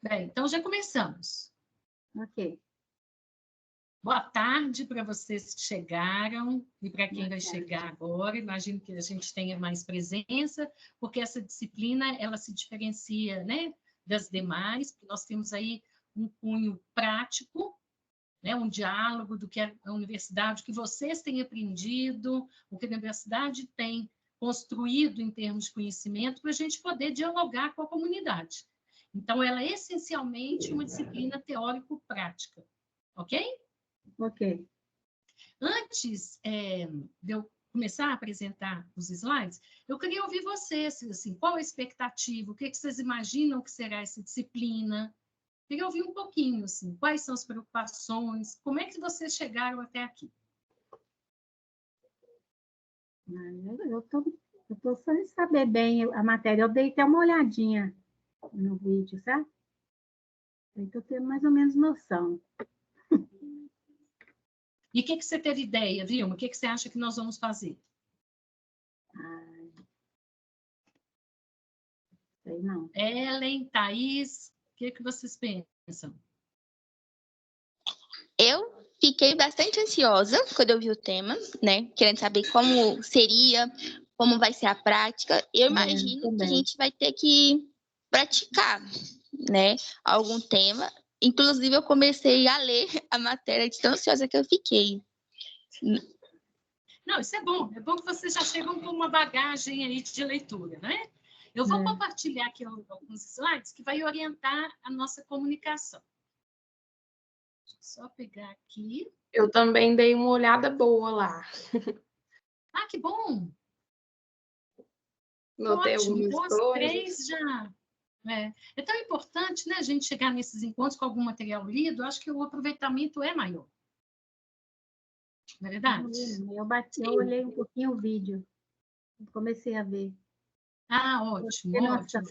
Bem, então já começamos. Ok. Boa tarde para vocês que chegaram e para quem vai chegar agora. Imagino que a gente tenha mais presença, porque essa disciplina ela se diferencia, né, das demais, porque nós temos aí um cunho prático, né, um diálogo do que a universidade, o que vocês têm aprendido, o que a universidade tem construído em termos de conhecimento, para a gente poder dialogar com a comunidade. Então, ela é essencialmente uma disciplina teórico-prática, ok? Ok. Antes de eu começar a apresentar os slides, eu queria ouvir vocês, assim, qual a expectativa, o que vocês imaginam que será essa disciplina? Queria ouvir um pouquinho, assim, quais são as preocupações, como é que vocês chegaram até aqui? Eu tô sem saber bem a matéria. Eu dei até uma olhadinha no vídeo, sabe? Eu tô tendo mais ou menos noção. E o que você teve ideia, Vilma? O que você acha que nós vamos fazer? Sei não. Ellen, Thaís, o que vocês pensam? Eu fiquei bastante ansiosa quando eu vi o tema, né? Querendo saber como seria, como vai ser a prática. Eu imagino que a gente vai ter que praticar, né? Algum tema. Inclusive, eu comecei a ler a matéria de tão ansiosa que eu fiquei. Não, isso é bom. É bom que vocês já chegam com uma bagagem aí de leitura, né? Eu vou compartilhar aqui alguns slides que vai orientar a nossa comunicação. Deixa eu só pegar aqui. Eu também dei uma olhada boa lá. Ah, que bom! Notei ótimo, algumas então as coisas. 3 já... É tão importante, né, a gente chegar nesses encontros com algum material lido, acho que o aproveitamento é maior. Não é verdade? Eu olhei um pouquinho o vídeo. Comecei a ver. Ah, ótimo, ótimo.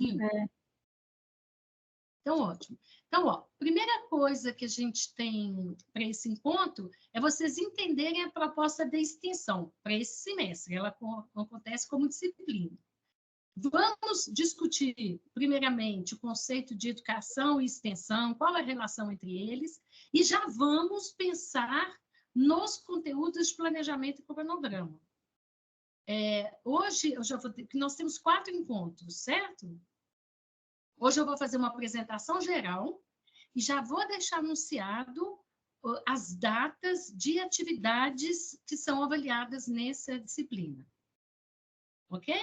Então, ótimo. Então, ó, primeira coisa que a gente tem para esse encontro é vocês entenderem a proposta da extensão para esse semestre. Ela acontece como disciplina. Vamos discutir, primeiramente, o conceito de educação e extensão, qual é a relação entre eles, e já vamos pensar nos conteúdos de planejamento e cronograma. Hoje, nós temos 4 encontros, certo? Hoje eu vou fazer uma apresentação geral e já vou deixar anunciado as datas de atividades que são avaliadas nessa disciplina. Ok?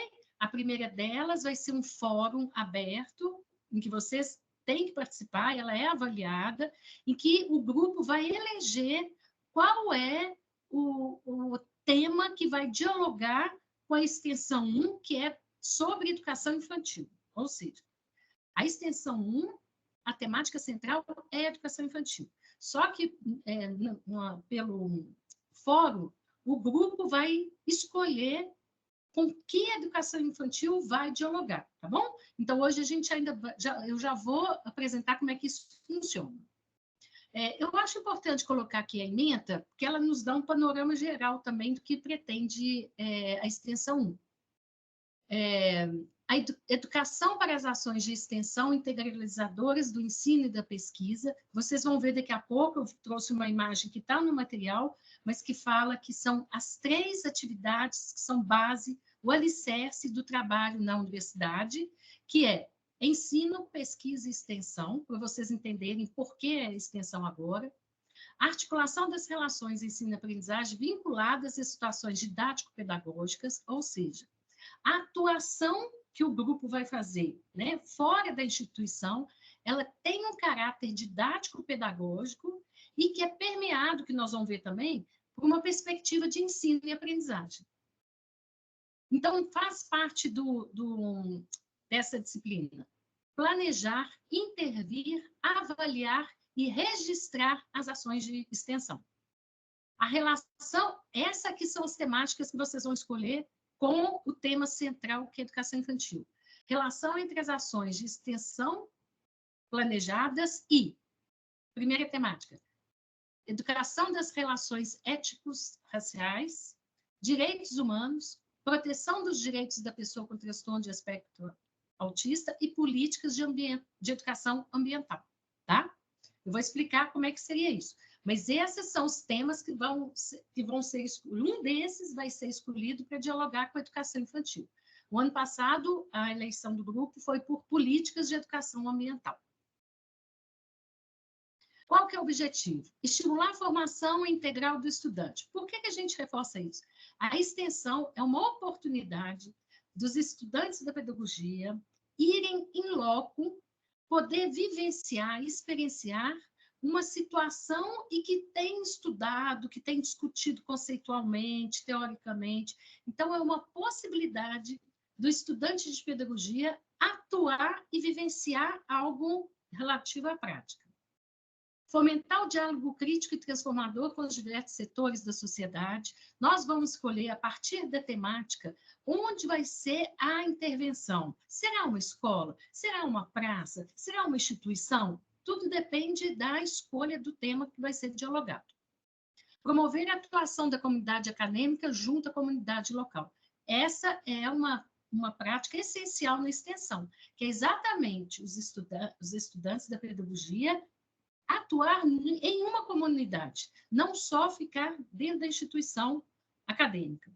A primeira delas vai ser um fórum aberto, em que vocês têm que participar, ela é avaliada, em que o grupo vai eleger qual é o tema que vai dialogar com a extensão 1, que é sobre educação infantil. Ou seja, a extensão 1, a temática central é a educação infantil. Só que, pelo fórum, o grupo vai escolher com que a educação infantil vai dialogar, tá bom? Então, hoje a gente eu já vou apresentar como é que isso funciona. Eu acho importante colocar aqui a ementa, porque ela nos dá um panorama geral também do que pretende a extensão 1. A educação para as ações de extensão integralizadoras do ensino e da pesquisa. Vocês vão ver daqui a pouco, eu trouxe uma imagem que está no material, mas que fala que são as 3 atividades que são base, o alicerce do trabalho na universidade, que é ensino, pesquisa e extensão, para vocês entenderem por que é a extensão agora. A articulação das relações ensino-aprendizagem vinculadas a situações didático-pedagógicas, ou seja, a atuação que o grupo vai fazer, né, fora da instituição, ela tem um caráter didático-pedagógico e que é permeado, que nós vamos ver também, por uma perspectiva de ensino e aprendizagem. Então, faz parte dessa disciplina planejar, intervir, avaliar e registrar as ações de extensão. A relação, essas aqui são as temáticas que vocês vão escolher com o tema central, que é a educação infantil. Relação entre as ações de extensão planejadas e, primeira temática, educação das relações éticos raciais, direitos humanos, proteção dos direitos da pessoa com transtorno de espectro autista e políticas de educação ambiental, tá? Eu vou explicar como é que seria isso. Mas esses são os temas que vão ser escolhidos. Um desses vai ser escolhido para dialogar com a educação infantil. O ano passado, a eleição do grupo foi por políticas de educação ambiental. Qual que é o objetivo? Estimular a formação integral do estudante. Por que a gente reforça isso? A extensão é uma oportunidade dos estudantes da pedagogia irem em loco, poder vivenciar, experienciar uma situação e que tem estudado, que tem discutido conceitualmente, teoricamente. Então, é uma possibilidade do estudante de pedagogia atuar e vivenciar algo relativo à prática. Fomentar o diálogo crítico e transformador com os diversos setores da sociedade. Nós vamos escolher, a partir da temática, onde vai ser a intervenção. Será uma escola? Será uma praça? Será uma instituição? Tudo depende da escolha do tema que vai ser dialogado. Promover a atuação da comunidade acadêmica junto à comunidade local. Essa é uma prática essencial na extensão, que é exatamente os estudantes da pedagogia atuar em uma comunidade, não só ficar dentro da instituição acadêmica.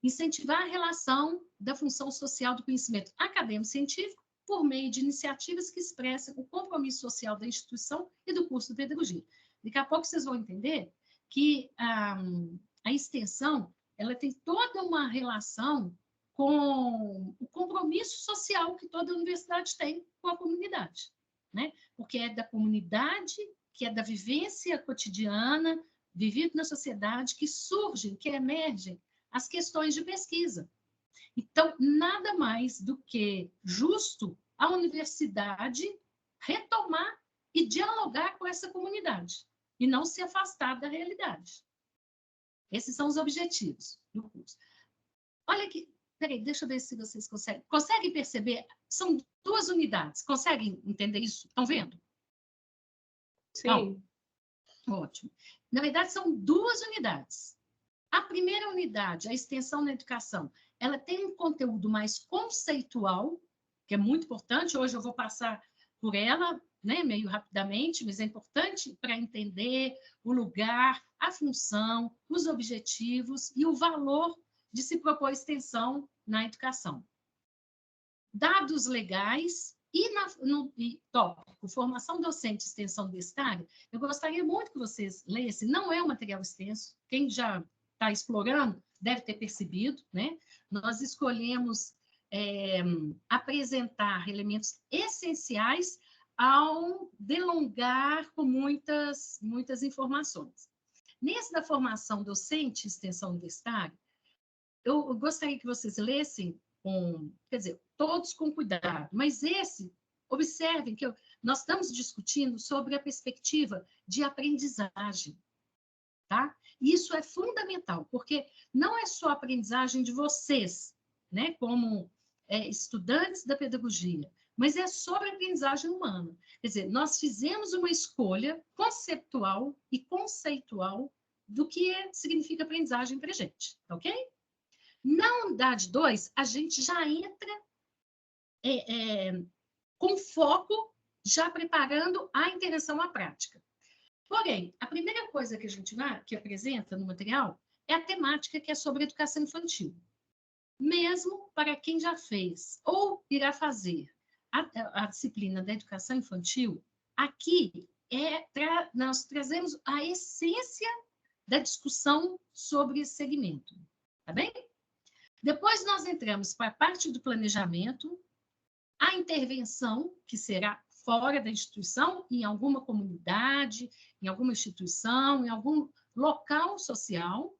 Incentivar a relação da função social do conhecimento acadêmico-científico por meio de iniciativas que expressam o compromisso social da instituição e do curso de pedagogia. Daqui a pouco vocês vão entender que a extensão ela tem toda uma relação com o compromisso social que toda universidade tem com a comunidade, né? Porque é da comunidade, que é da vivência cotidiana, vivido na sociedade, que surgem, que emergem as questões de pesquisa. Então, nada mais do que justo a universidade retomar e dialogar com essa comunidade, e não se afastar da realidade. Esses são os objetivos do curso. Olha aqui, peraí, deixa eu ver se vocês conseguem perceber. São 2 unidades. Conseguem entender isso? Estão vendo? Sim. Não? Ótimo. Na verdade, são 2 unidades. A primeira unidade, a extensão na educação, ela tem um conteúdo mais conceitual, que é muito importante. Hoje eu vou passar por ela, né, meio rapidamente, mas é importante para entender o lugar, a função, os objetivos e o valor de se propor extensão na educação. Dados legais no tópico formação docente e extensão universitária, eu gostaria muito que vocês lessem, não é um material extenso, quem já está explorando deve ter percebido, né? Nós escolhemos apresentar elementos essenciais ao delongar com muitas informações. Nesse da formação docente e extensão universitária, eu gostaria que vocês lessem todos com cuidado, mas observem que nós estamos discutindo sobre a perspectiva de aprendizagem, tá? Isso é fundamental, porque não é só a aprendizagem de vocês, né, como estudantes da pedagogia, mas é sobre a aprendizagem humana. Quer dizer, nós fizemos uma escolha conceptual e conceitual do que significa aprendizagem para a gente, ok? Na unidade 2, a gente já entra com foco, já preparando a intervenção à prática. Porém, a primeira coisa que a gente que apresenta no material é a temática que é sobre educação infantil. Mesmo para quem já fez ou irá fazer a disciplina da educação infantil, aqui nós trazemos a essência da discussão sobre esse segmento, tá bem? Depois nós entramos para a parte do planejamento, a intervenção, que será fora da instituição, em alguma comunidade, em alguma instituição, em algum local social.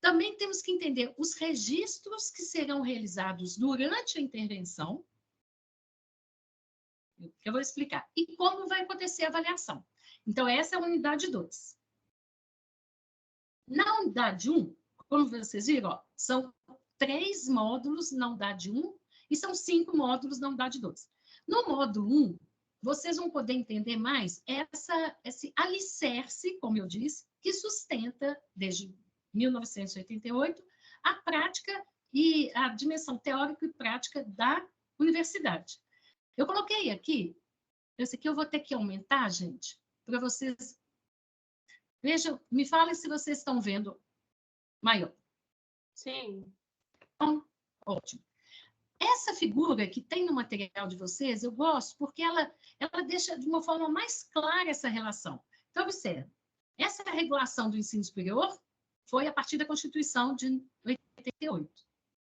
Também temos que entender os registros que serão realizados durante a intervenção, que eu vou explicar, e como vai acontecer a avaliação. Então, essa é a unidade 2. Na unidade 1, como vocês viram, são 3 módulos na unidade 1 e são 5 módulos na unidade 2. No módulo 1, vocês vão poder entender mais esse alicerce, como eu disse, que sustenta, desde 1988, a prática e a dimensão teórica e prática da universidade. Eu coloquei aqui, esse aqui eu vou ter que aumentar, gente, para vocês... Vejam, me falem se vocês estão vendo maior. Sim. Então, ótimo. Essa figura que tem no material de vocês, eu gosto porque ela deixa de uma forma mais clara essa relação. Então, observe, essa regulação do ensino superior foi a partir da Constituição de 88.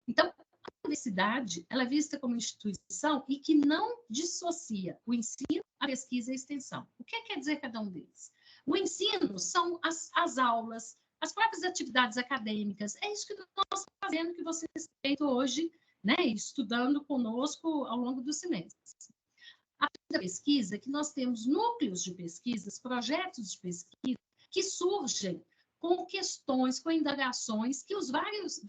Então, a universidade ela é vista como instituição e que não dissocia o ensino, a pesquisa e a extensão. O que quer dizer cada um deles? O ensino são as aulas, as próprias atividades acadêmicas. É isso que nós estamos fazendo, que vocês têm feito hoje, né, estudando conosco ao longo dos semestres. A pesquisa, que nós temos núcleos de pesquisas, projetos de pesquisa, que surgem com questões, com indagações, que as várias,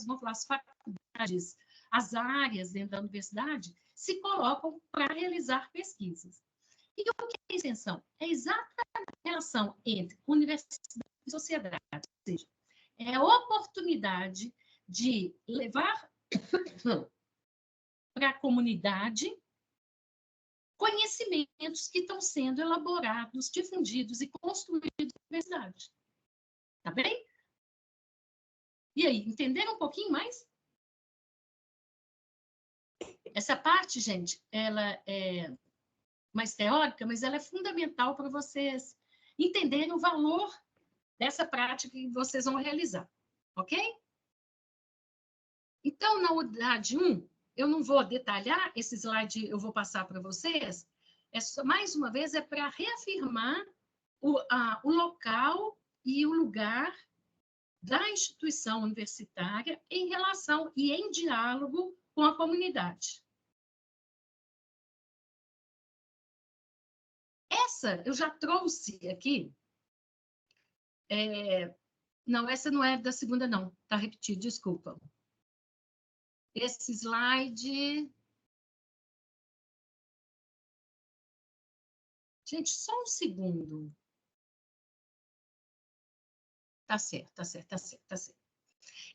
vamos falar, as faculdades, as áreas dentro da universidade, se colocam para realizar pesquisas. E o que é extensão? É exatamente a relação entre universidade e sociedade, ou seja, é a oportunidade de levar para a comunidade conhecimentos que estão sendo elaborados, difundidos e construídos na universidade. Tá bem? E aí, entenderam um pouquinho mais? Essa parte, gente, ela é mais teórica, mas ela é fundamental para vocês entenderem o valor dessa prática que vocês vão realizar. Ok? Então, na unidade 1, eu não vou detalhar, esse slide eu vou passar para vocês, mais uma vez, é para reafirmar o local e o lugar da instituição universitária em relação e em diálogo com a comunidade. Essa eu já trouxe aqui. Não, essa não é da segunda, não. Está repetido, desculpa. Esse slide... Gente, só um segundo. Tá certo, tá certo, tá certo, tá certo.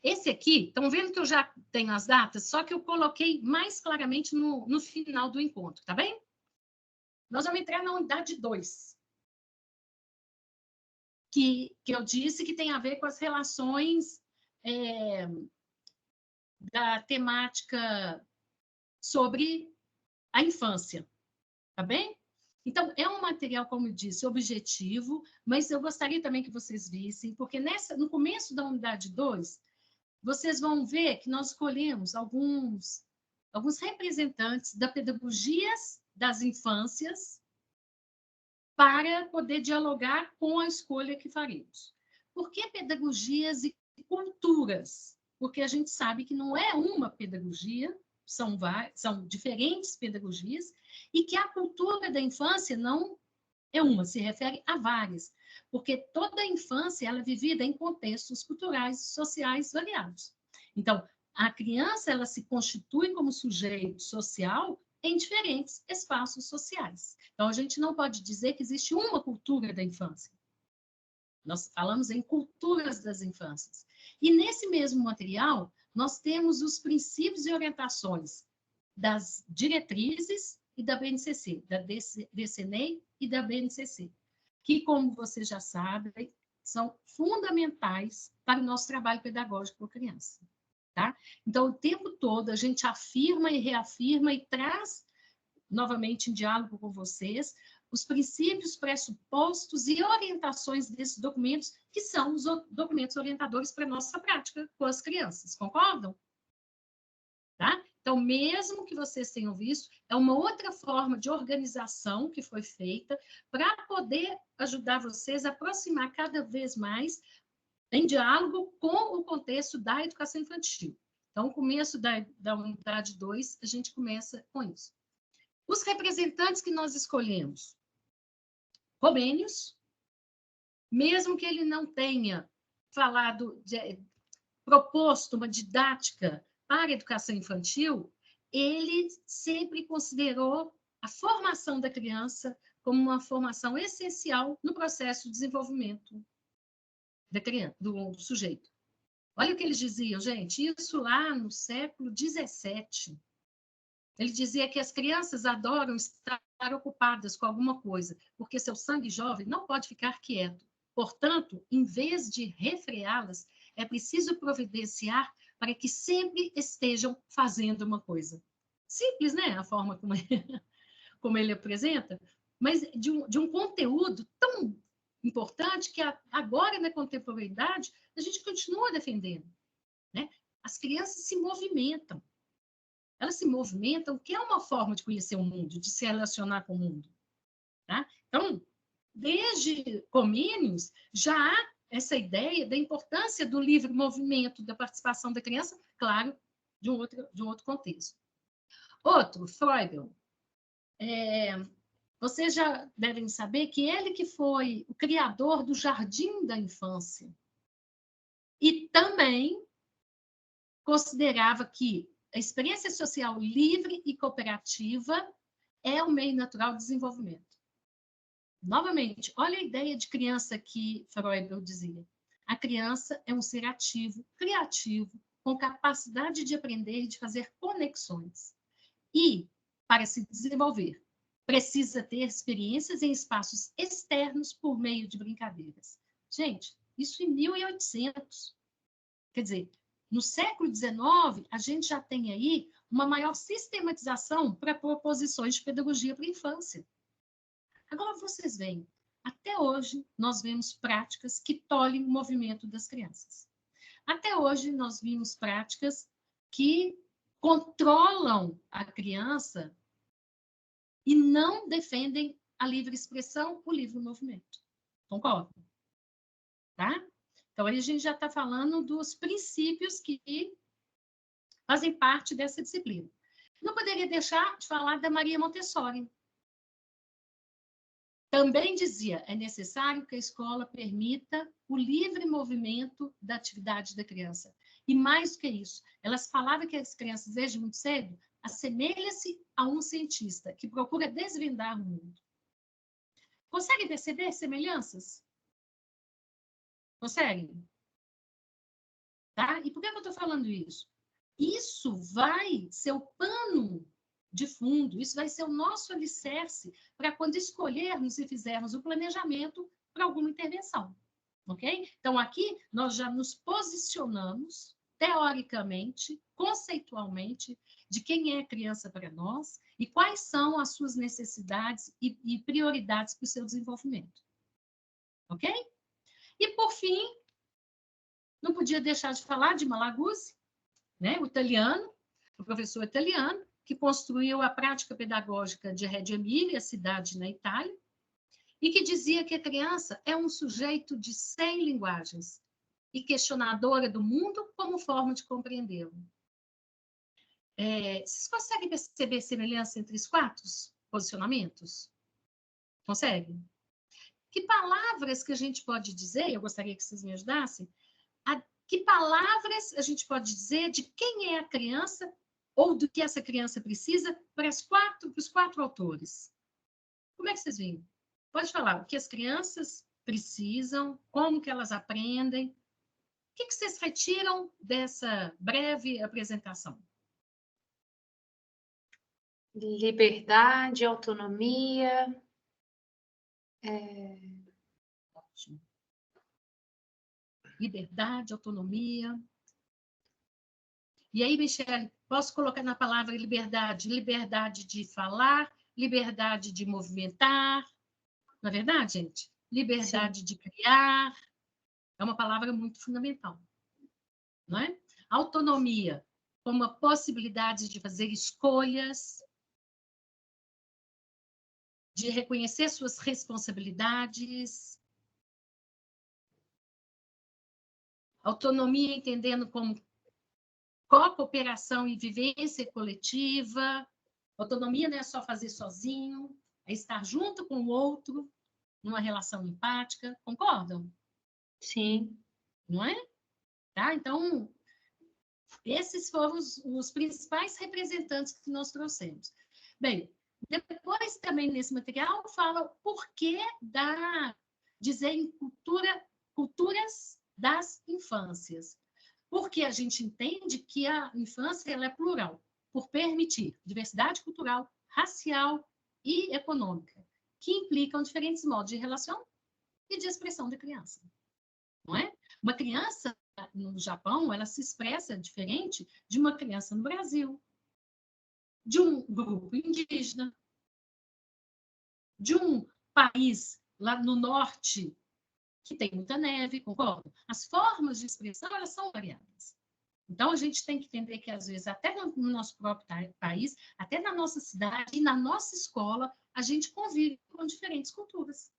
Esse aqui, estão vendo que eu já tenho as datas, só que eu coloquei mais claramente no final do encontro, tá bem? Nós vamos entrar na unidade 2. Que eu disse que tem a ver com as relações da temática sobre a infância, tá bem? Então, é um material, como eu disse, objetivo, mas eu gostaria também que vocês vissem, porque no começo da unidade 2, vocês vão ver que nós escolhemos alguns representantes da pedagogias das infâncias para poder dialogar com a escolha que faremos. Por que pedagogias e culturas? Porque a gente sabe que não é uma pedagogia, são diferentes pedagogias, e que a cultura da infância não é uma, se refere a várias, porque toda a infância ela é vivida em contextos culturais e sociais variados. Então, a criança ela se constitui como sujeito social em diferentes espaços sociais. Então, a gente não pode dizer que existe uma cultura da infância. Nós falamos em culturas das infâncias. E nesse mesmo material, nós temos os princípios e orientações das diretrizes e da BNCC, da DCNEI e da BNCC, que, como vocês já sabem, são fundamentais para o nosso trabalho pedagógico com a criança. Tá? Então, o tempo todo, a gente afirma e reafirma e traz, novamente, em diálogo com vocês, os princípios, pressupostos e orientações desses documentos, que são os documentos orientadores para a nossa prática com as crianças. Concordam? Tá? Então, mesmo que vocês tenham visto, é uma outra forma de organização que foi feita para poder ajudar vocês a aproximar cada vez mais em diálogo com o contexto da educação infantil. Então, o começo da unidade 2, a gente começa com isso. Os representantes que nós escolhemos. Comênios, mesmo que ele não tenha proposto uma didática para a educação infantil, ele sempre considerou a formação da criança como uma formação essencial no processo de desenvolvimento da criança, do sujeito. Olha o que eles diziam, gente, isso lá no século XVII. Ele dizia que as crianças adoram estar ocupadas com alguma coisa, porque seu sangue jovem não pode ficar quieto. Portanto, em vez de refreá-las, é preciso providenciar para que sempre estejam fazendo uma coisa. Simples, né? A forma como ele apresenta, mas de um conteúdo tão importante que agora, na contemporaneidade, a gente continua defendendo. Né? As crianças se movimentam. Elas se movimentam, que é uma forma de conhecer o mundo, de se relacionar com o mundo. Tá? Então, desde Comênios, já há essa ideia da importância do livre movimento, da participação da criança, claro, de um outro contexto. Outro, Freud. Vocês já devem saber que ele que foi o criador do Jardim da Infância. E também considerava que a experiência social livre e cooperativa é o meio natural de desenvolvimento. Novamente, olha a ideia de criança que Freud dizia. A criança é um ser ativo, criativo, com capacidade de aprender e de fazer conexões. E, para se desenvolver, precisa ter experiências em espaços externos por meio de brincadeiras. Gente, isso em 1800. Quer dizer, no século XIX, a gente já tem aí uma maior sistematização para proposições de pedagogia para a infância. Agora, vocês veem, até hoje, nós vemos práticas que tolhem o movimento das crianças. Até hoje, nós vimos práticas que controlam a criança e não defendem a livre expressão, o livre movimento. Concordam? Tá? Então, aí a gente já está falando dos princípios que fazem parte dessa disciplina. Não poderia deixar de falar da Maria Montessori. Também dizia, é necessário que a escola permita o livre movimento da atividade da criança. E mais do que isso, elas falavam que as crianças, desde muito cedo, assemelham-se a um cientista que procura desvendar o mundo. Conseguem perceber semelhanças? Conseguem? Tá? E por que eu estou falando isso? Isso vai ser o pano de fundo, isso vai ser o nosso alicerce para quando escolhermos e fizermos o planejamento para alguma intervenção. Ok? Então, aqui nós já nos posicionamos, teoricamente, conceitualmente, de quem é a criança para nós e quais são as suas necessidades e prioridades para o seu desenvolvimento. Ok? E, por fim, não podia deixar de falar de Malaguzzi, né? O italiano, o professor italiano, que construiu a prática pedagógica de Reggio Emilia, cidade na Itália, e que dizia que a criança é um sujeito de 100 linguagens e questionadora do mundo como forma de compreendê-lo. Vocês conseguem perceber semelhança entre os quatro posicionamentos? Conseguem? Que palavras que a gente pode dizer, eu gostaria que vocês me ajudassem, que palavras a gente pode dizer de quem é a criança ou do que essa criança precisa para os quatro autores? Como é que vocês veem? Pode falar o que as crianças precisam, como que elas aprendem. O que vocês retiram dessa breve apresentação? Liberdade, autonomia. Ótimo. Liberdade, autonomia. E aí, Michele, posso colocar na palavra liberdade? Liberdade de falar, liberdade de movimentar. Não é verdade, gente? Liberdade Sim. de criar. É uma palavra muito fundamental. Não é? Autonomia, como a possibilidade de fazer escolhas, de reconhecer suas responsabilidades. Autonomia entendendo como cooperação e vivência coletiva. Autonomia não é só fazer sozinho, é estar junto com o outro, numa relação empática. Concordam? Sim. Não é? Tá? Então, esses foram os principais representantes que nós trouxemos. Bem, depois também nesse material fala o porquê dizer em culturas das infâncias. Porque a gente entende que a infância ela é plural. por permitir diversidade cultural, racial e econômica, que implicam diferentes modos de relação e de expressão da criança. Não é? Uma criança no Japão, ela se expressa diferente de uma criança no Brasil, de um grupo indígena, de um país lá no norte que tem muita neve, concorda? As formas de expressão, elas são variadas. Então, a gente tem que entender que, às vezes, até no nosso próprio país, até na nossa cidade e na nossa escola, a gente convive com diferentes culturas.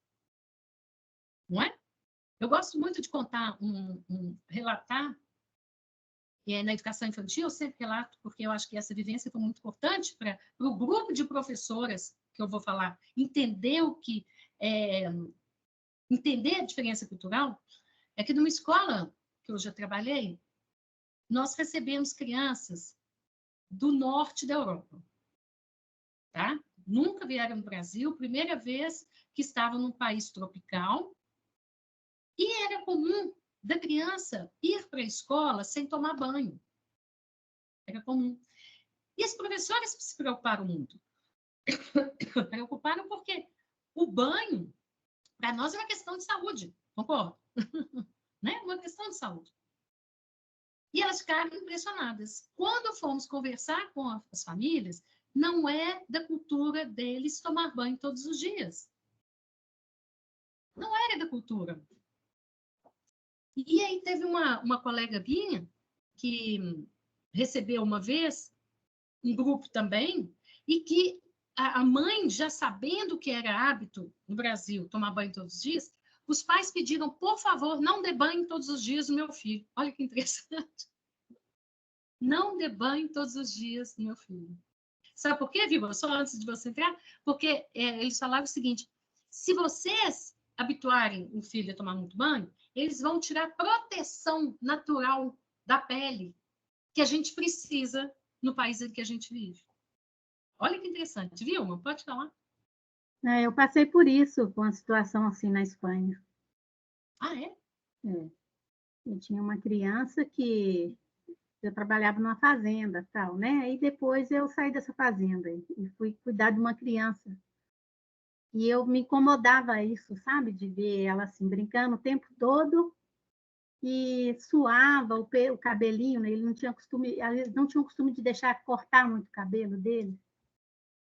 Não é? Eu gosto muito de contar, relatar, na educação infantil, eu sempre relato, porque eu acho que essa vivência foi muito importante para o grupo de professoras que eu vou falar, entender entender a diferença cultural, é que numa escola que eu já trabalhei, nós recebemos crianças do norte da Europa, tá? Nunca vieram no Brasil, primeira vez que estavam num país tropical, e era comum da criança ir para a escola sem tomar banho. Era comum. E as professoras se preocuparam muito. Preocuparam porque o banho, para nós, é uma questão de saúde, concorda? Né? Uma questão de saúde. E elas ficaram impressionadas. Quando fomos conversar com as famílias, não é da cultura deles tomar banho todos os dias. Não era da cultura. E aí teve uma colega minha que recebeu uma vez um grupo também, e que a mãe, já sabendo que era hábito no Brasil tomar banho todos os dias, os pais pediram, por favor, não dê banho todos os dias no meu filho. Olha que interessante. Não dê banho todos os dias no meu filho. Sabe por quê, Viva? Só antes de você entrar, porque eles falavam o seguinte, se vocês habituarem o filho a tomar muito banho, eles vão tirar a proteção natural da pele que a gente precisa no país em que a gente vive. Olha que interessante, Vilma, pode falar? Eu passei por isso, com a situação assim na Espanha. Ah, é? Eu tinha uma criança que eu trabalhava numa fazenda, tal, né? Aí depois eu saí dessa fazenda e fui cuidar de uma criança. E eu me incomodava isso, sabe? De ver ela assim, brincando o tempo todo e suava o cabelinho, né? Eles não tinham costume de deixar cortar muito o cabelo dele.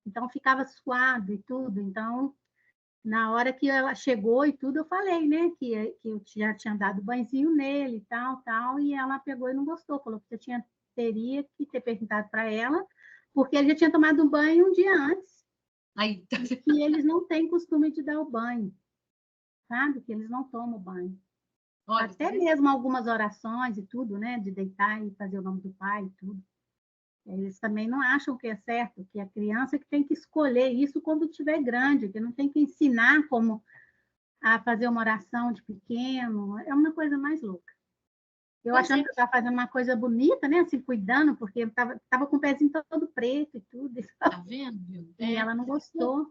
Então ficava suado e tudo. Então, na hora que ela chegou e tudo, eu falei, né? Que eu já tinha dado banhozinho nele e tal, tal. E ela pegou e não gostou. Falou que teria que ter perguntado para ela, porque ele já tinha tomado um banho um dia antes. Aí, tá... E eles não têm costume de dar o banho, sabe? Que eles não tomam banho. Olha, até mesmo algumas orações e tudo, né? De deitar e fazer o nome do pai e tudo. Eles também não acham que é certo, que a criança que tem que escolher isso quando estiver grande, que não tem que ensinar como a fazer uma oração de pequeno. É uma coisa mais louca. Eu achando que eu estava fazendo uma coisa bonita, né? Assim, cuidando, porque eu estava com o pezinho todo preto e tudo. Tá vendo, viu? E ela não gostou.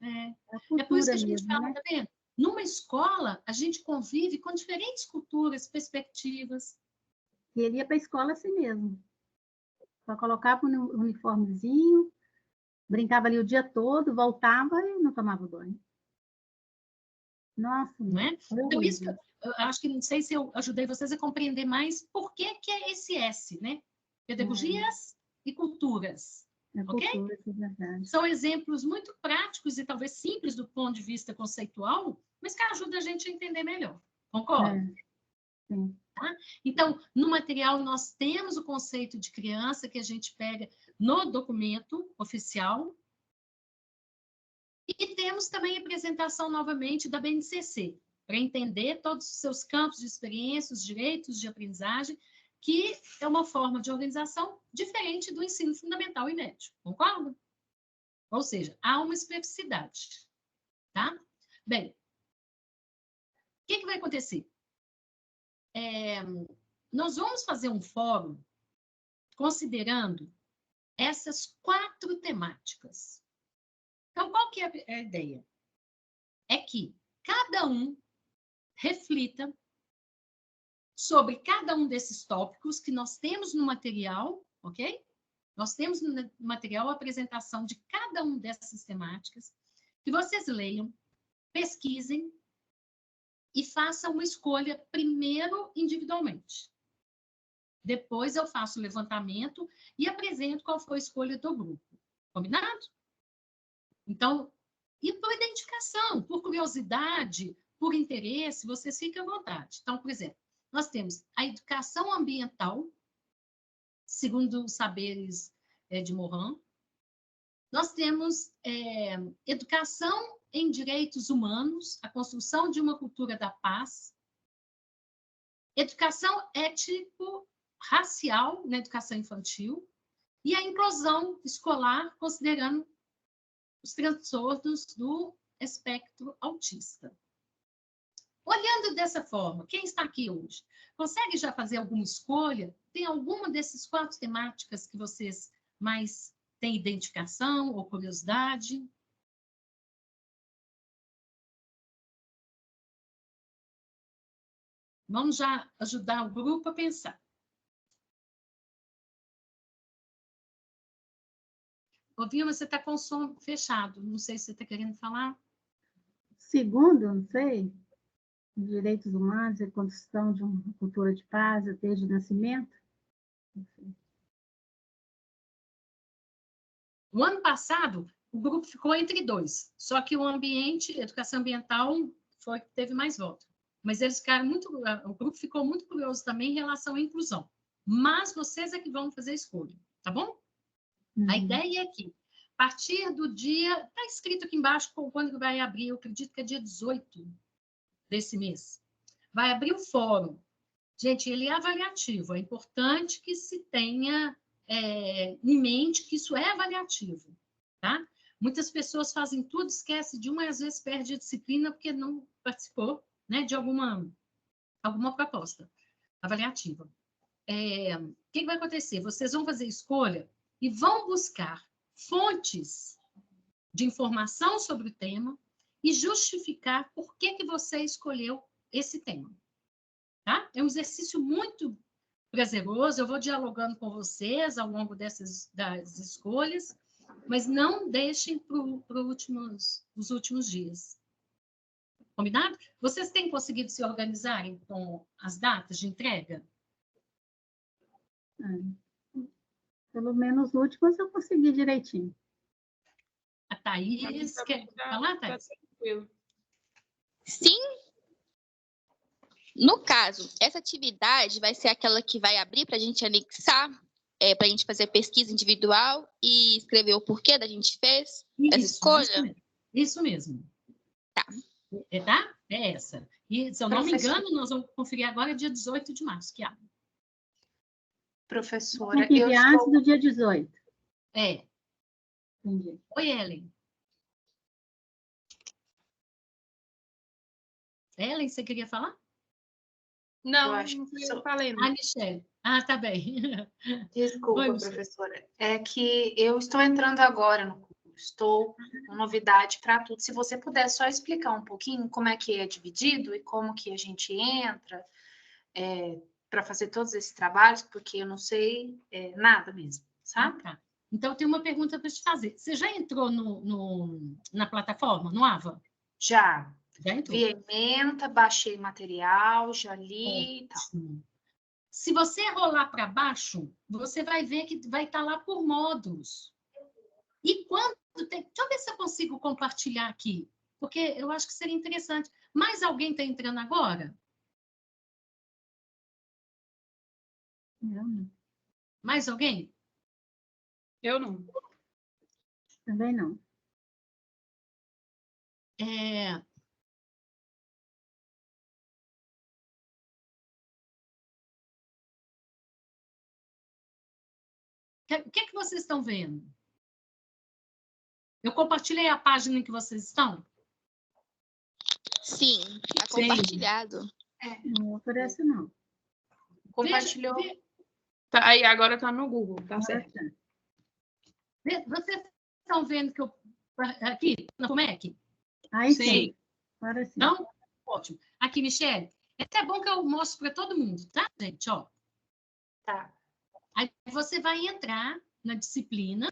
É por isso que a gente mesmo, fala, né? tá vendo? Numa escola, a gente convive com diferentes culturas, perspectivas. E ele ia para a escola assim mesmo. Só colocava um uniformezinho, brincava ali o dia todo, voltava e não tomava banho. Nossa, Não é? Então, isso que horrível. eu acho que não sei se eu ajudei vocês a compreender mais por que é esse S, né? Pedagogias e culturas. É Ok? cultura, é verdade. São exemplos muito práticos e talvez simples do ponto de vista conceitual, mas que ajudam a gente a entender melhor. Concorda? Sim. Tá? Então, no material, nós temos o conceito de criança que a gente pega no documento oficial. E temos também a apresentação novamente da BNCC, para entender todos os seus campos de experiência, os direitos de aprendizagem, que é uma forma de organização diferente do ensino fundamental e médio. Concorda? Ou seja, há uma especificidade. Tá? Bem, o que vai acontecer? Nós vamos fazer um fórum considerando essas 4 temáticas. Então, qual que é a ideia? É que cada um reflita sobre cada um desses tópicos que nós temos no material, ok? Nós temos no material a apresentação de cada uma dessas temáticas, que vocês leiam, pesquisem e façam uma escolha primeiro individualmente. Depois eu faço o levantamento e apresento qual foi a escolha do grupo. Combinado? Então, e por identificação, por curiosidade, por interesse, vocês fiquem à vontade. Então, por exemplo, nós temos a educação ambiental, segundo os saberes de Morin. Nós temos educação em direitos humanos, a construção de uma cultura da paz, educação étnico-racial na educação infantil e a inclusão escolar, considerando os transtornos do espectro autista. Olhando dessa forma, quem está aqui hoje, consegue já fazer alguma escolha? Tem alguma dessas 4 temáticas que vocês mais têm identificação ou curiosidade? Vamos já ajudar o grupo a pensar. Ô, Vilma, você está com o som fechado. Não sei se você está querendo falar. Segundo, não sei, direitos humanos, a construção de uma cultura de paz desde o nascimento. O ano passado, o grupo ficou entre 2, só que o ambiente, educação ambiental, foi que teve mais voto. Mas eles ficaram o grupo ficou muito curioso também em relação à inclusão. Mas vocês é que vão fazer a escolha, tá bom? A ideia é que, a partir do dia, está escrito aqui embaixo quando vai abrir, eu acredito que é dia 18 desse mês. Vai abrir o fórum. Gente, ele é avaliativo, é importante que se tenha em mente que isso é avaliativo, tá? Muitas pessoas fazem tudo, esquece de uma e às vezes perde a disciplina porque não participou, né, de alguma proposta avaliativa. O que vai acontecer? Vocês vão fazer escolha e vão buscar fontes de informação sobre o tema e justificar por que você escolheu esse tema. Tá? É um exercício muito prazeroso, eu vou dialogando com vocês ao longo das escolhas, mas não deixem para os últimos dias. Combinado? Vocês têm conseguido se organizarem com as datas de entrega? Pelo menos últimas eu consegui direitinho. A Thaís, quer falar, Thaís? Sim. No caso, essa atividade vai ser aquela que vai abrir para a gente anexar, para a gente fazer pesquisa individual e escrever o porquê da gente fez essa escolha? Isso mesmo. Tá. Tá? É essa. E, se eu não me engano, nós vamos conferir agora dia 18 de março, que abre. Professora, eu antes do dia 18. Entendi. Oi, Ellen. Ellen, você queria falar? Não, eu falei. Ah, Michele. Ah, tá bem. Desculpa, oi, professora. É que eu estou entrando agora no curso. Estou com novidade para tudo. Se você puder só explicar um pouquinho como é que é dividido e como que a gente entra para fazer todos esses trabalhos, porque eu não sei nada mesmo, sabe? Tá. Então, eu tenho uma pergunta para te fazer. Você já entrou na plataforma, no AVA? Já. Já entrou? Vi a ementa, baixei material, já li e tal. Se você rolar para baixo, você vai ver que vai estar lá por módulos. E quando tem... Deixa eu ver se eu consigo compartilhar aqui, porque eu acho que seria interessante. Mais alguém está entrando agora? Não. Mais alguém? Eu não. Também não. O que vocês estão vendo? Eu compartilhei a página em que vocês estão? Sim, está compartilhado. Não aparece, não. Compartilhou. Tá, aí agora está no Google, tá certo. Vocês estão vendo que eu... Aqui, no FUMEC? Aí sim. Agora sim. Então, ótimo. Aqui, Michele, é até bom que eu mostro para todo mundo, tá, gente? Ó. Tá. Aí você vai entrar na disciplina.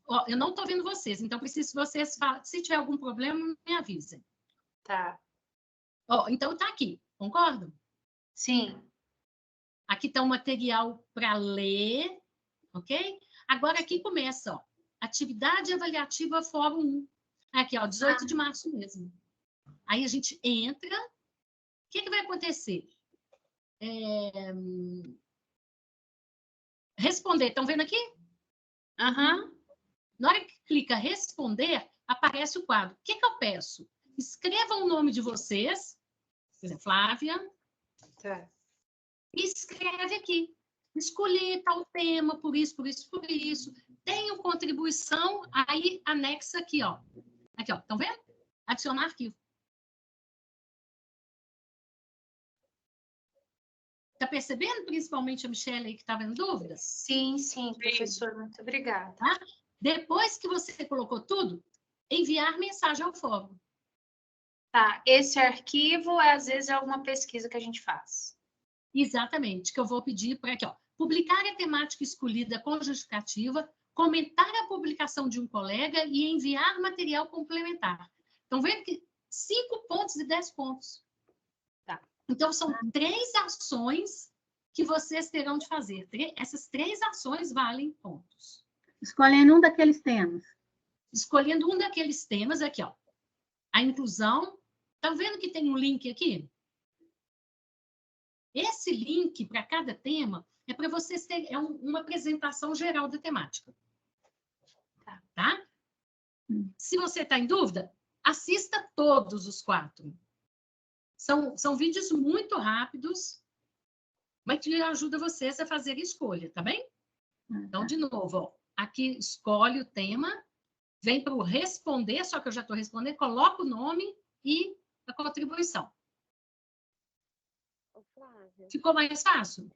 Ó, eu não estou vendo vocês, então preciso que vocês falem. Se tiver algum problema, me avisem. Tá. Ó, então está aqui, concordam? Sim. Aqui está o material para ler, ok? Agora aqui começa, ó, atividade avaliativa Fórum 1. Aqui, ó, 18 de março mesmo. Aí a gente entra. O que vai acontecer? Responder, estão vendo aqui? Aham. Na hora que clica responder, aparece o quadro. O que eu peço? Escrevam o nome de vocês, por exemplo, Flávia, Tá. e escreve aqui. Escolhi tal tema, por isso, por isso, por isso. Tenho contribuição, aí anexa aqui, ó. Aqui, ó, estão vendo? Adicionar arquivo. Está percebendo, principalmente a Michelle aí que estava em dúvidas? Sim, sim, professor, muito obrigada. Tá? Depois que você colocou tudo, enviar mensagem ao fórum. Tá, esse arquivo às vezes é alguma pesquisa que a gente faz. Exatamente, que eu vou pedir para aqui, ó. Publicar a temática escolhida com justificativa, comentar a publicação de um colega e enviar material complementar. Estão vendo que 5 pontos e 10 pontos. Tá. Então, são 3 ações que vocês terão de fazer. Essas 3 ações valem pontos. Escolhendo um daqueles temas. Escolhendo um daqueles temas aqui, ó. A inclusão. Tá vendo que tem um link aqui? Esse link para cada tema é para vocês terem uma apresentação geral da temática. Tá? Se você está em dúvida, assista todos os 4. São vídeos muito rápidos, mas que ajudam vocês a fazer a escolha, tá bem? Então, de novo, ó, aqui escolhe o tema, vem para o responder, só que eu já estou respondendo, coloca o nome e a contribuição. Ficou mais fácil?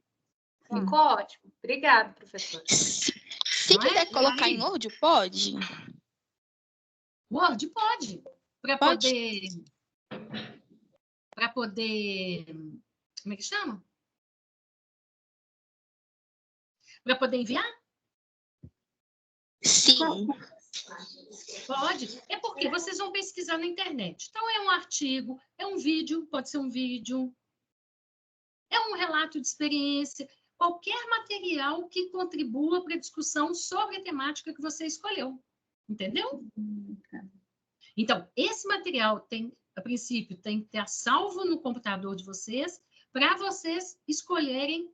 Ficou ótimo. Obrigada, professora. Se quiser colocar em Word, pode? Word pode. Para poder... Como é que chama? Para poder enviar? Sim. Pode. É porque vocês vão pesquisar na internet. Então, é um artigo, é um vídeo, pode ser um vídeo, é um relato de experiência, qualquer material que contribua para a discussão sobre a temática que você escolheu. Entendeu? Então, esse material tem, a princípio, tem que estar salvo no computador de vocês para vocês escolherem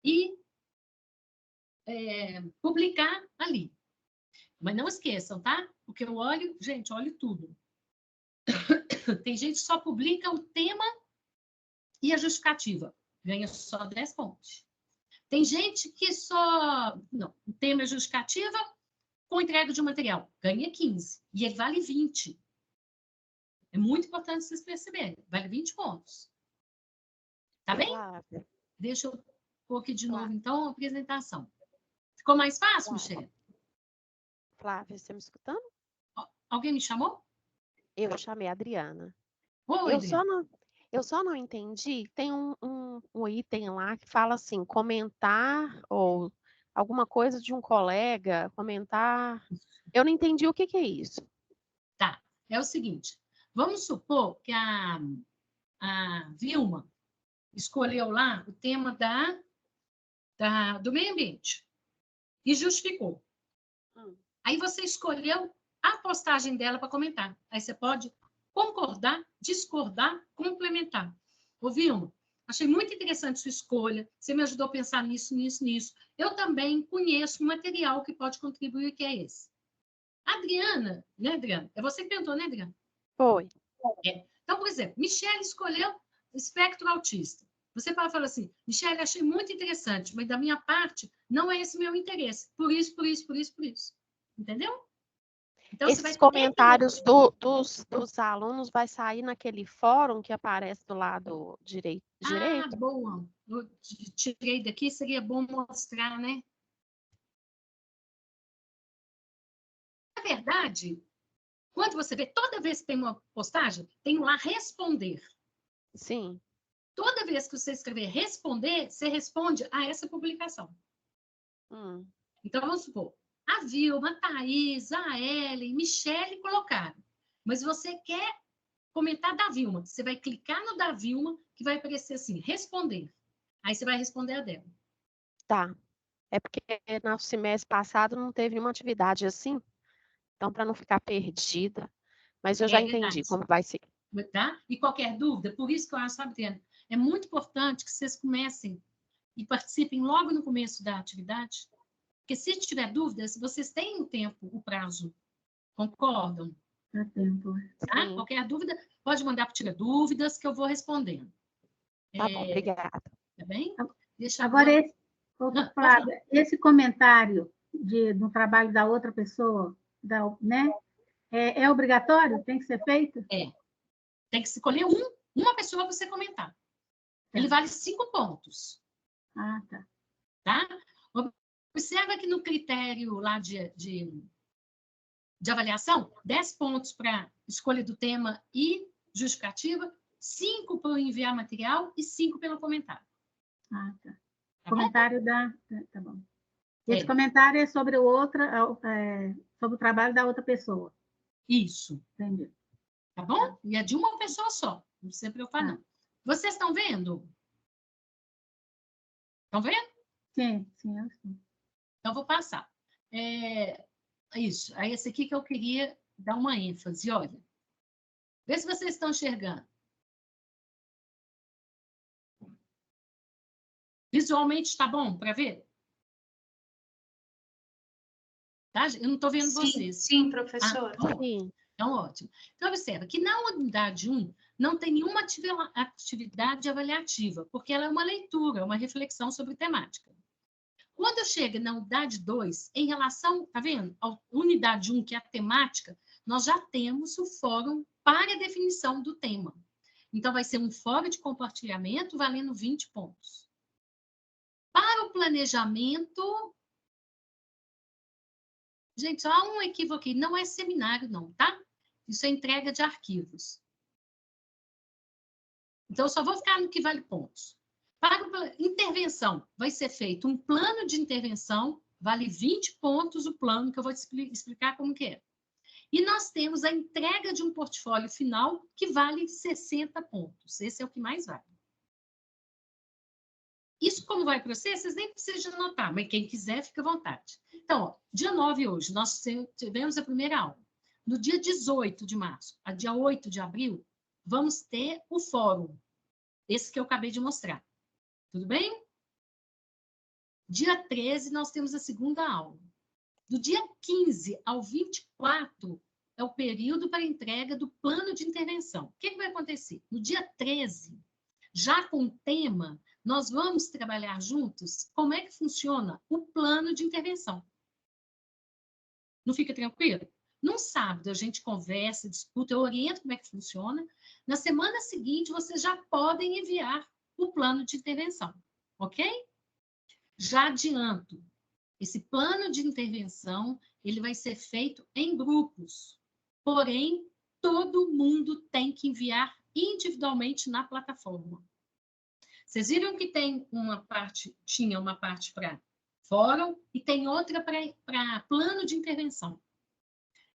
e publicar ali. Mas não esqueçam, tá? Porque eu olho, gente, olho tudo. Tem gente que só publica o tema e a justificativa. Ganha só 10 pontos. Tem gente que só... Não, o tema é justificativa com entrega de um material. Ganha 15. E ele vale 20. É muito importante vocês perceberem. Vale 20 pontos. Tá bem? Flávia. Deixa eu pôr aqui de novo, então, a apresentação. Ficou mais fácil, Michelle? Flávia, você me escutando? Alguém me chamou? Eu chamei a Adriana. Oi, Eu só não entendi. Tem um item lá que fala assim, comentar ou alguma coisa de um colega, comentar. Eu não entendi o que é isso. Tá, é o seguinte. Vamos supor que a Vilma escolheu lá o tema do meio ambiente e justificou. Aí você escolheu a postagem dela para comentar. Aí você pode concordar, discordar, complementar. Ô, Vilma, achei muito interessante sua escolha. Você me ajudou a pensar nisso, nisso, nisso. Eu também conheço um material que pode contribuir, que é esse. Adriana, né, Adriana? É você que perguntou, né, Adriana? Foi. Então, por exemplo, Michelle escolheu espectro autista. Você pode falar assim, Michelle, achei muito interessante, mas da minha parte, não é esse meu interesse. Por isso, por isso, por isso, por isso. Entendeu? Então, esses comentários dos alunos vai sair naquele fórum que aparece do lado direito? Ah, boa. Eu tirei daqui, seria bom mostrar, né? Na verdade, quando você vê, toda vez que tem uma postagem, tem lá responder. Sim. Toda vez que você escrever responder, você responde a essa publicação. Então, vamos supor, a Vilma, a Thaís, a Ellen, Michele colocaram. Mas você quer comentar da Vilma. Você vai clicar no da Vilma, que vai aparecer assim, responder. Aí você vai responder a dela. Tá. É porque no semestre passado não teve nenhuma atividade assim. Então, para não ficar perdida. Mas eu já entendi como vai ser. Tá? E qualquer dúvida, por isso que eu acho, sabe, Adriana, é muito importante que vocês comecem e participem logo no começo da atividade. Porque se tiver dúvidas, vocês têm o tempo, o prazo. Concordam? Dá tempo. Tá? Qualquer dúvida, pode mandar para tirar dúvidas que eu vou respondendo. Tá bom, obrigada. Tá bem? Agora, Flávia, esse comentário do trabalho da outra pessoa, né? É obrigatório? Tem que ser feito? É. Tem que escolher uma pessoa para você comentar. Ele vale 5 pontos. Ah, tá. Tá? Observa que no critério lá de avaliação, 10 pontos para escolha do tema e justificativa, 5 para enviar material e 5 pelo comentário. Ah, tá. Tá Comentário bom? Tá bom. Esse comentário é sobre sobre o trabalho da outra pessoa. Isso. Entendi. Tá bom? E é de uma pessoa só. Não se preocupar, não. Vocês estão vendo? Estão vendo? Sim, eu sim. Então, vou passar. Isso. Aí, esse aqui que eu queria dar uma ênfase. Olha. Vê se vocês estão enxergando. Visualmente está bom para ver? Tá? Eu não estou vendo vocês. Sim, professora. Sim. Então, ótimo. Então, observa que na unidade 1 não tem nenhuma atividade avaliativa, porque ela é uma leitura, uma reflexão sobre temática. Quando chega na unidade 2, em relação, tá vendo? A unidade 1, que é a temática, nós já temos o fórum para a definição do tema. Então, vai ser um fórum de compartilhamento valendo 20 pontos. Para o planejamento... Gente, só há um equívoco aqui. Não é seminário, não, tá? Isso é entrega de arquivos. Então, eu só vou ficar no que vale pontos. Para a intervenção, vai ser feito um plano de intervenção, vale 20 pontos o plano, que eu vou te explicar como que é. E nós temos a entrega de um portfólio final, que vale 60 pontos. Esse é o que mais vale. Isso, como vai para vocês nem precisam anotar, mas quem quiser, fica à vontade. Então, ó, dia 9 hoje, nós tivemos a primeira aula. No dia 18 de março, a dia 8 de abril, vamos ter o fórum. Esse que eu acabei de mostrar. Tudo bem? Dia 13, nós temos a segunda aula. Do dia 15 ao 24, é o período para entrega do plano de intervenção. O que vai acontecer? No dia 13, já com o tema, nós vamos trabalhar juntos como é que funciona o plano de intervenção. Não fica tranquilo? No sábado, a gente conversa, discuta, eu oriento como é que funciona. Na semana seguinte, vocês já podem enviar o plano de intervenção, ok? Já adianto, esse plano de intervenção, ele vai ser feito em grupos. Porém, todo mundo tem que enviar individualmente na plataforma. Vocês viram que tem tinha uma parte para fórum e tem outra para plano de intervenção.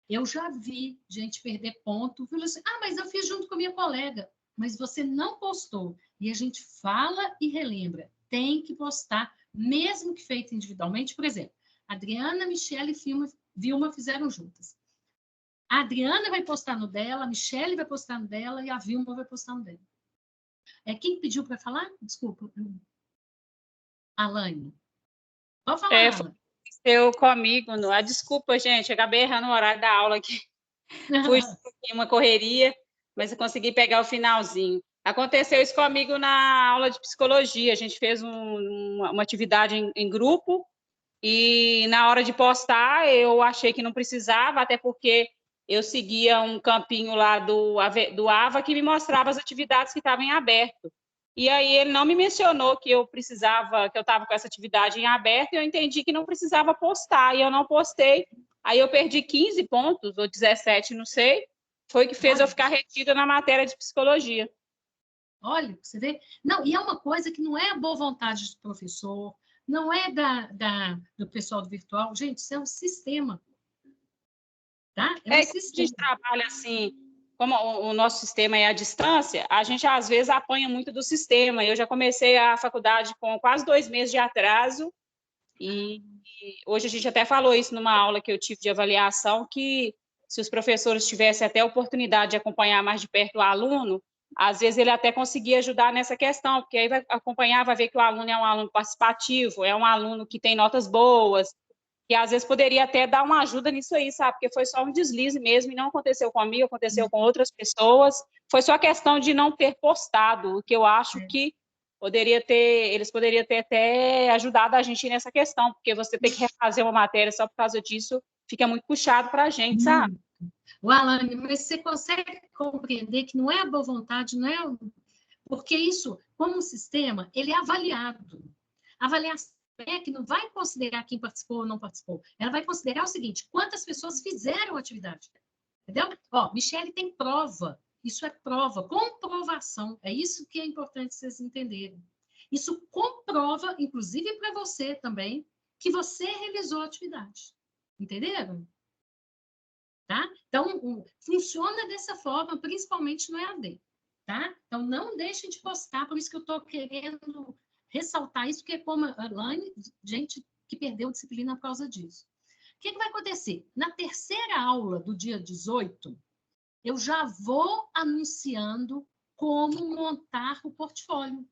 Eu já vi gente perder ponto, falou assim, mas eu fiz junto com a minha colega, mas você não postou. E a gente fala e relembra, tem que postar, mesmo que feito individualmente. Por exemplo, Adriana, Michele e Vilma fizeram juntas. A Adriana vai postar no dela, a Michele vai postar no dela e a Vilma vai postar no dela. Quem pediu para falar? Desculpa. Alane. Pode falar, Alane. Eu comigo, desculpa, gente, acabei errando o horário da aula aqui. Fui em uma correria, mas eu consegui pegar o finalzinho. Aconteceu isso comigo na aula de psicologia. A gente fez uma atividade em grupo e na hora de postar eu achei que não precisava, até porque eu seguia um campinho lá do AVA que me mostrava as atividades que estavam em aberto. E aí ele não me mencionou que eu precisava, que eu estava com essa atividade em aberto, e eu entendi que não precisava postar, e eu não postei. Aí eu perdi 15 pontos, ou 17, não sei. Foi que fez eu ficar retida na matéria de psicologia. Olha, você vê. Não, e é uma coisa que não é a boa vontade do professor, não é do pessoal do virtual. Gente, isso é um sistema. Tá? É que a gente trabalha assim, como o nosso sistema é à distância, a gente às vezes apanha muito do sistema. Eu já comecei a faculdade com quase 2 meses de atraso, e hoje a gente até falou isso numa aula que eu tive de avaliação, que se os professores tivessem até a oportunidade de acompanhar mais de perto o aluno, às vezes ele até conseguia ajudar nessa questão, porque aí vai acompanhar, vai ver que o aluno é um aluno participativo, é um aluno que tem notas boas, que às vezes poderia até dar uma ajuda nisso aí, sabe? Porque foi só um deslize mesmo, e não aconteceu comigo, aconteceu com outras pessoas. Foi só questão de não ter postado, o que eu acho que eles poderiam ter até ajudado a gente nessa questão, porque você tem que refazer uma matéria só por causa disso, fica muito puxado para a gente, sabe? O Alane, mas você consegue compreender que não é a boa vontade, não é... Porque isso, como um sistema, ele é avaliado. A avaliação é que não vai considerar quem participou ou não participou. Ela vai considerar o seguinte, quantas pessoas fizeram a atividade. Entendeu? Ó, Michele tem prova. Isso é prova, comprovação. É isso que é importante vocês entenderem. Isso comprova, inclusive para você também, que você realizou a atividade. Entenderam? Tá? Então, funciona dessa forma, principalmente no EAD. Tá? Então, não deixem de postar, por isso que eu estou querendo ressaltar isso, porque é como a Alane, gente que perdeu disciplina por causa disso. O que vai acontecer? Na terceira aula do dia 18, eu já vou anunciando como montar o portfólio.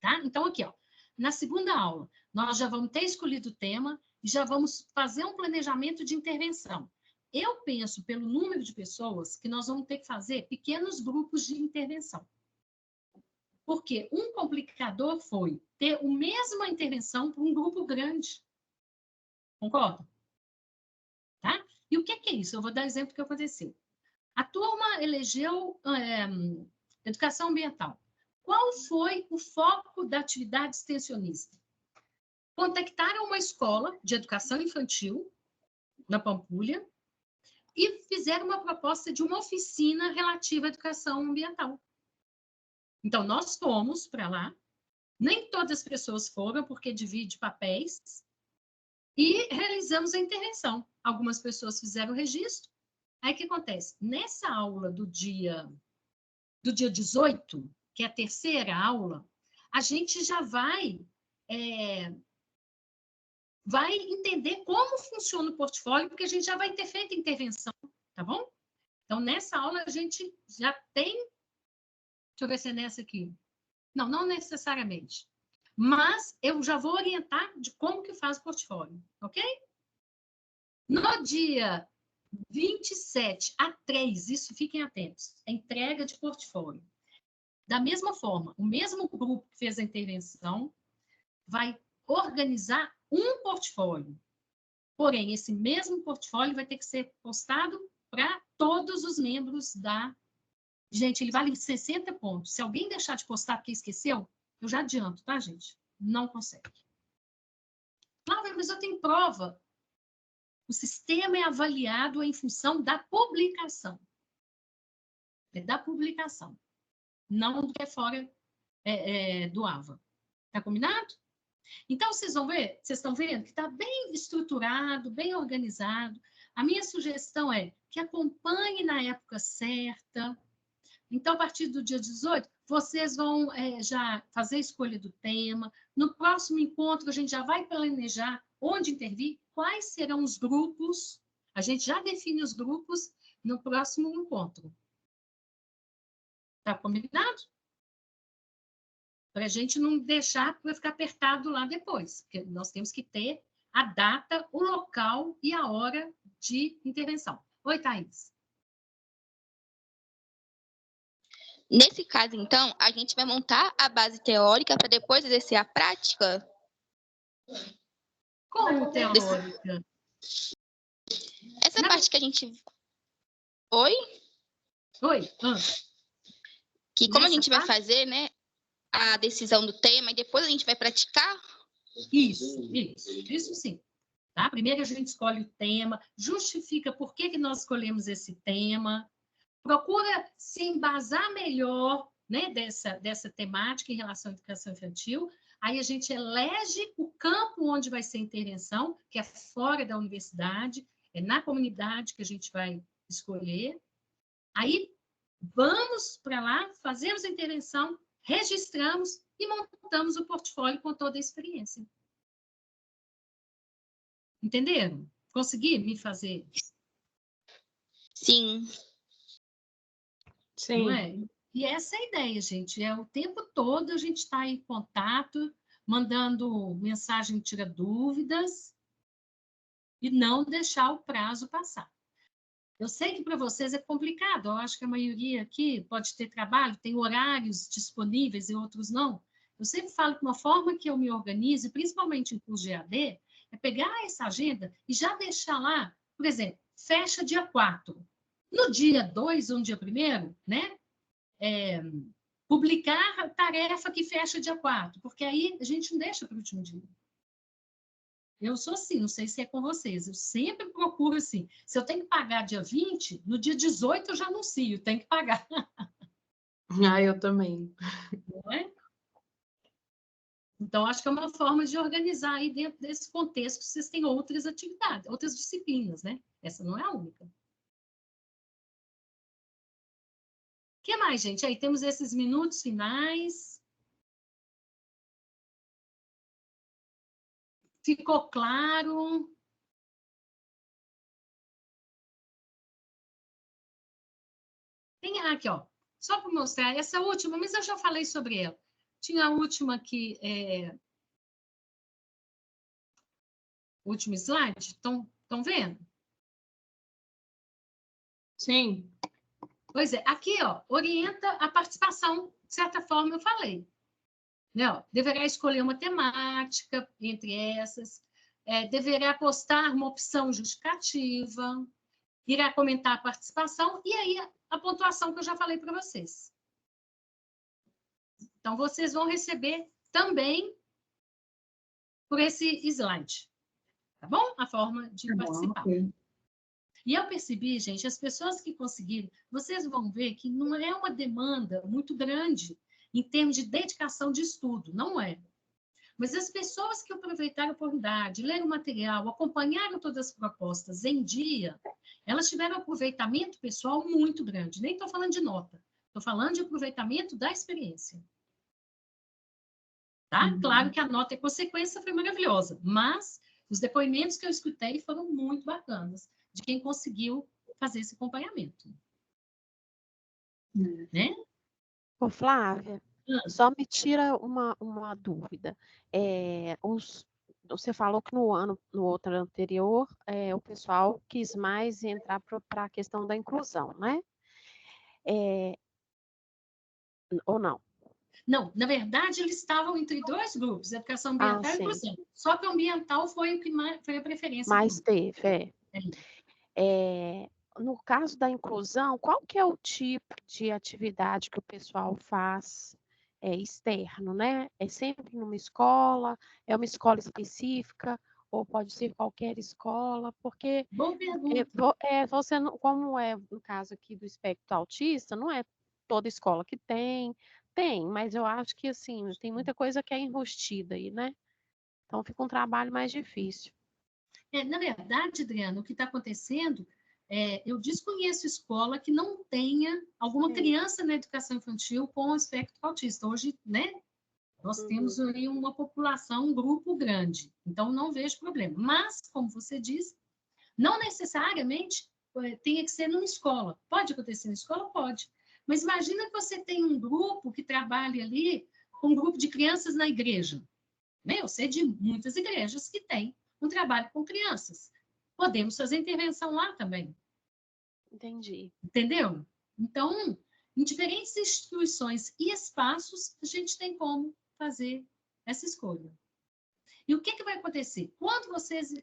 Tá? Então, aqui, ó, na segunda aula, nós já vamos ter escolhido o tema e já vamos fazer um planejamento de intervenção. Eu penso, pelo número de pessoas, que nós vamos ter que fazer pequenos grupos de intervenção. Porque um complicador foi ter a mesma intervenção para um grupo grande. Concorda? Tá? E o que é isso? Eu vou dar exemplo do que aconteceu. A turma elegeu educação ambiental. Qual foi o foco da atividade extensionista? Contactaram uma escola de educação infantil, na Pampulha, e fizeram uma proposta de uma oficina relativa à educação ambiental. Então, nós fomos para lá, nem todas as pessoas foram, porque divide papéis, e realizamos a intervenção. Algumas pessoas fizeram o registro. Aí, o que acontece? Nessa aula do dia 18, que é a terceira aula, a gente já vai entender como funciona o portfólio, porque a gente já vai ter feito a intervenção, tá bom? Então, nessa aula, a gente já tem... Deixa eu ver se é nessa aqui. Não, não necessariamente. Mas eu já vou orientar de como que faz o portfólio, ok? No dia 27 a 3, isso fiquem atentos, a entrega de portfólio. Da mesma forma, o mesmo grupo que fez a intervenção vai organizar um portfólio. Porém, esse mesmo portfólio vai ter que ser postado para todos os membros da... Gente, ele vale 60 pontos. Se alguém deixar de postar porque esqueceu, eu já adianto, tá, gente? Não consegue. Flávia, mas eu tenho prova. O sistema é avaliado em função da publicação. É da publicação. Não do que é fora do AVA. Tá combinado? Então, vocês vão ver, vocês estão vendo que está bem estruturado, bem organizado. A minha sugestão é que acompanhe na época certa. Então, a partir do dia 18, vocês vão já fazer a escolha do tema. No próximo encontro, a gente já vai planejar onde intervir, quais serão os grupos. A gente já define os grupos no próximo encontro. Tá combinado? Para a gente não deixar para ficar apertado lá depois, porque nós temos que ter a data, o local e a hora de intervenção. Oi, Thaís. Nesse caso, então, a gente vai montar a base teórica para depois exercer a prática? Como teórica? Essa parte que a gente... Oi? Oi. Que como a gente vai fazer, né, a decisão do tema e depois a gente vai praticar? Isso sim. Tá? Primeiro a gente escolhe o tema, justifica por que nós escolhemos esse tema, procura se embasar melhor, né, dessa temática em relação à educação infantil. Aí a gente elege o campo onde vai ser a intervenção, que é fora da universidade, é na comunidade que a gente vai escolher. Aí vamos para lá, fazemos a intervenção, registramos e montamos o portfólio com toda a experiência. Entenderam? Consegui me fazer? Sim. Sim. Não é? E essa é a ideia, gente. É o tempo todo a gente está em contato, mandando mensagem, tira dúvidas, e não deixar o prazo passar. Eu sei que para vocês é complicado, eu acho que a maioria aqui pode ter trabalho, tem horários disponíveis e outros não. Eu sempre falo que uma forma que eu me organizo, principalmente em curso de AD, é pegar essa agenda e já deixar lá, por exemplo, fecha dia 4. No dia 2 ou no dia 1º, né? Publicar a tarefa que fecha dia 4, porque aí a gente não deixa para o último dia. Eu sou assim, não sei se é com vocês. Eu sempre procuro assim. Se eu tenho que pagar dia 20, no dia 18 eu já anuncio, tem que pagar. Eu também. Não é? Então, acho que é uma forma de organizar aí dentro desse contexto. Vocês têm outras atividades, outras disciplinas, né? Essa não é a única. O que mais, gente? Aí temos esses minutos finais. Ficou claro? Tem aqui, ó. Só para mostrar, essa última, mas eu já falei sobre ela. Tinha a última aqui, último slide. Estão vendo? Sim. Pois é, aqui, ó, orienta a participação, de certa forma, eu falei. Né, ó, deverá escolher uma temática entre essas, deverá postar uma opção justificativa, irá comentar a participação, e aí a pontuação que eu já falei para vocês. Então, vocês vão receber também por esse slide. Tá bom? A forma de participar. Okay. E eu percebi, gente, as pessoas que conseguiram, vocês vão ver que não é uma demanda muito grande em termos de dedicação de estudo, não é. Mas as pessoas que aproveitaram a oportunidade, leram o material, acompanharam todas as propostas em dia, elas tiveram um aproveitamento pessoal muito grande. Nem estou falando de nota, estou falando de aproveitamento da experiência. Tá? Uhum. Claro que a nota e consequência foi maravilhosa, mas os depoimentos que eu escutei foram muito bacanas, de quem conseguiu fazer esse acompanhamento. Né? Ô, Flávia, só me tira uma dúvida. Você falou que no outro anterior, o pessoal quis mais entrar para a questão da inclusão, né? Ou não? Não, na verdade, eles estavam entre dois grupos, educação ambiental e inclusão. Só que o ambiental foi o que foi a preferência. Mas teve, no caso da inclusão, qual que é o tipo de atividade que o pessoal faz externo, né? É sempre numa escola, é uma escola específica, ou pode ser qualquer escola, porque boa pergunta. Você, como é no caso aqui do espectro autista, não é toda escola que tem, mas eu acho que assim, tem muita coisa que é enrustida aí, né? Então fica um trabalho mais difícil. Na verdade, Adriana, o que está acontecendo eu desconheço escola que não tenha alguma criança na educação infantil com espectro autista. Hoje, né, nós temos aí uma população, um grupo grande, então não vejo problema. Mas, como você disse, não necessariamente tenha que ser numa escola. Pode acontecer na escola? Pode. Mas imagina que você tem um grupo que trabalha ali com um grupo de crianças na igreja. Né? Eu sei de muitas igrejas que têm um trabalho com crianças. Podemos fazer intervenção lá também. Entendi. Entendeu? Então, em diferentes instituições e espaços, a gente tem como fazer essa escolha. E o que vai acontecer? Quando vocês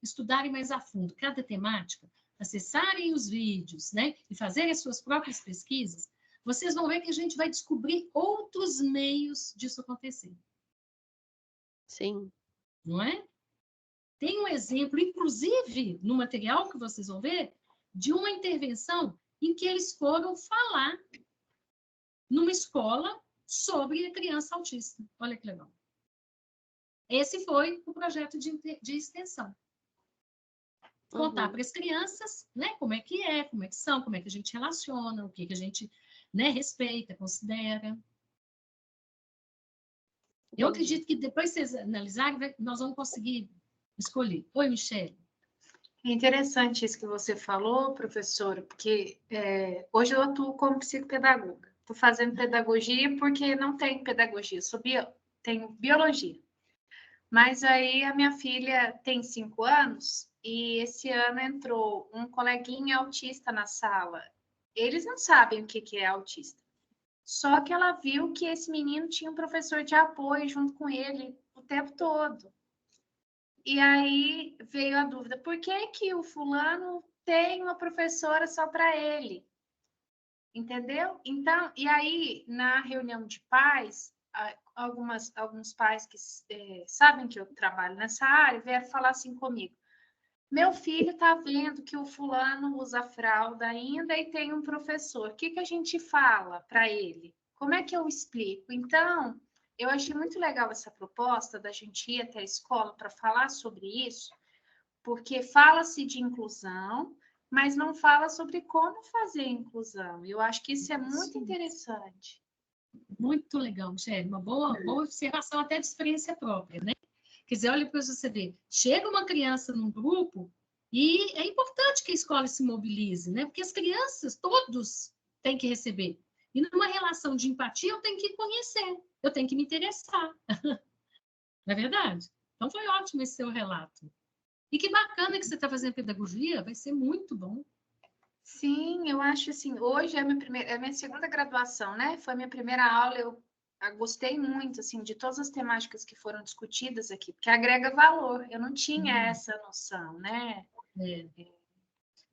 estudarem mais a fundo cada temática, acessarem os vídeos, né, e fazerem as suas próprias pesquisas, vocês vão ver que a gente vai descobrir outros meios disso acontecer. Sim. Não é? Tem um exemplo, inclusive, no material que vocês vão ver, de uma intervenção em que eles foram falar numa escola sobre a criança autista. Olha que legal. Esse foi o projeto de extensão. Contar para as crianças, né, como é que são, como é que a gente relaciona, o que a gente, né, respeita, considera. Eu acredito que depois que vocês analisarem, nós vamos conseguir escolher. Oi, Michele. É interessante isso que você falou, professora, porque hoje eu atuo como psicopedagoga. Estou fazendo pedagogia porque não tenho pedagogia, tenho biologia. Mas aí a minha filha tem 5 anos e esse ano entrou um coleguinha autista na sala. Eles não sabem o que é autista. Só que ela viu que esse menino tinha um professor de apoio junto com ele o tempo todo. E aí veio a dúvida, por que que o fulano tem uma professora só para ele? Entendeu? Então, e aí, na reunião de pais, alguns pais que sabem que eu trabalho nessa área vieram falar assim comigo. Meu filho está vendo que o fulano usa fralda ainda e tem um professor. O que que a gente fala para ele? Como é que eu explico? Então, eu achei muito legal essa proposta da gente ir até a escola para falar sobre isso, porque fala-se de inclusão, mas não fala sobre como fazer a inclusão. Eu acho que isso é muito interessante. Muito legal, Michele. Uma boa observação até de experiência própria, né? Quer dizer, olha para você ver, chega uma criança num grupo e é importante que a escola se mobilize, né? Porque as crianças, todos têm que receber. E numa relação de empatia, eu tenho que conhecer, eu tenho que me interessar. Não é verdade? Então, foi ótimo esse seu relato. E que bacana que você está fazendo pedagogia, vai ser muito bom. Sim, eu acho assim, hoje é a minha segunda graduação, né? Foi a minha primeira aula, eu gostei muito, assim, de todas as temáticas que foram discutidas aqui, porque agrega valor, eu não tinha essa noção, né?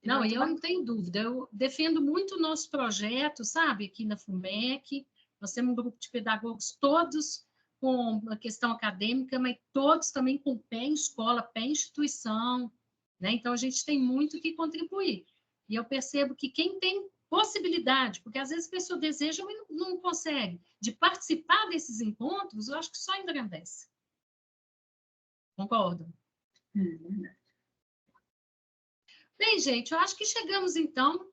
Não, e eu não tenho dúvida, eu defendo muito o nosso projeto, sabe, aqui na FUMEC, nós temos um grupo de pedagogos todos com a questão acadêmica, mas todos também com pé em escola, pé em instituição, né? Então, a gente tem muito que contribuir. E eu percebo que quem tem possibilidade, porque às vezes a pessoa deseja, mas não consegue, de participar desses encontros, eu acho que só engrandece. Concordam? Bem, gente, eu acho que chegamos, então,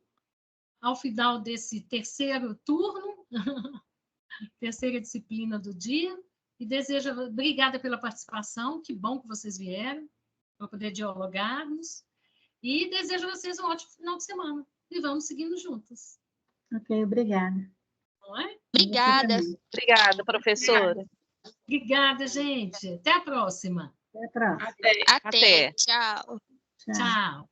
ao final desse terceiro turno, terceira disciplina do dia, e desejo, obrigada pela participação, que bom que vocês vieram, para poder dialogarmos, e desejo a vocês um ótimo final de semana, e vamos seguindo juntas. Ok, obrigada. Não é? Obrigada. Obrigada, professora. Obrigada, gente. Até a próxima. Até a próxima. Até. Tchau. Tchau.